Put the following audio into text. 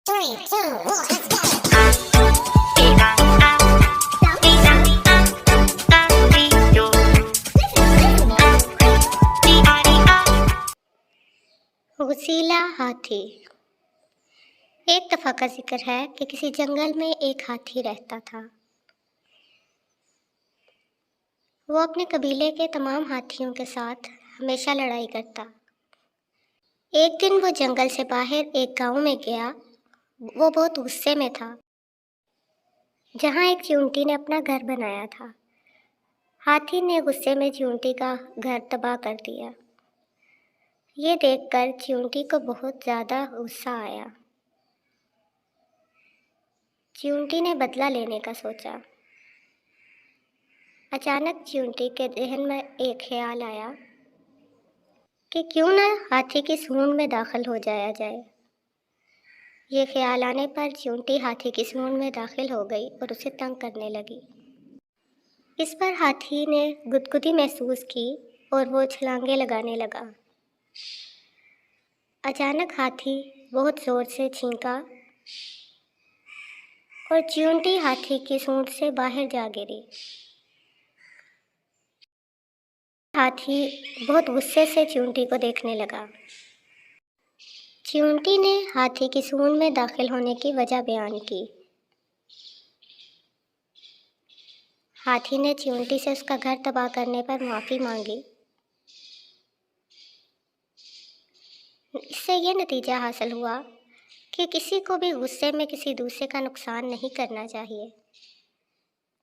3, 2, 1, let's go! غسیلا ہاتھی۔ ایک دفعہ کا ذکر ہے کہ کسی جنگل میں ایک ہاتھی رہتا تھا۔ وہ اپنے قبیلے کے تمام ہاتھیوں کے ساتھ ہمیشہ لڑائی کرتا۔ ایک دن وہ جنگل سے باہر ایک گاؤں میں گیا۔ وہ بہت غصے میں تھا، جہاں ایک چیونٹی نے اپنا گھر بنایا تھا۔ ہاتھی نے غصے میں چیونٹی کا گھر تباہ کر دیا۔ یہ دیکھ کر چیونٹی کو بہت زیادہ غصہ آیا۔ چیونٹی نے بدلہ لینے کا سوچا۔ اچانک چیونٹی کے ذہن میں ایک خیال آیا کہ کیوں نہ ہاتھی کی سونڈ میں داخل ہو جایا جائے۔ یہ خیال آنے پر چیونٹی ہاتھی کی سونڈ میں داخل ہو گئی اور اسے تنگ کرنے لگی۔ اس پر ہاتھی نے گدگدی محسوس کی اور وہ چھلانگیں لگانے لگا۔ اچانک ہاتھی بہت زور سے چھینکا اور چیونٹی ہاتھی کی سونڈ سے باہر جا گری۔ ہاتھی بہت غصے سے چیونٹی کو دیکھنے لگا۔ چیونٹی نے ہاتھی کی سونڈ میں داخل ہونے کی وجہ بیان کی۔ ہاتھی نے چیونٹی سے اس کا گھر تباہ کرنے پر معافی مانگی۔ اس سے یہ نتیجہ حاصل ہوا کہ کسی کو بھی غصے میں کسی دوسرے کا نقصان نہیں کرنا چاہیے۔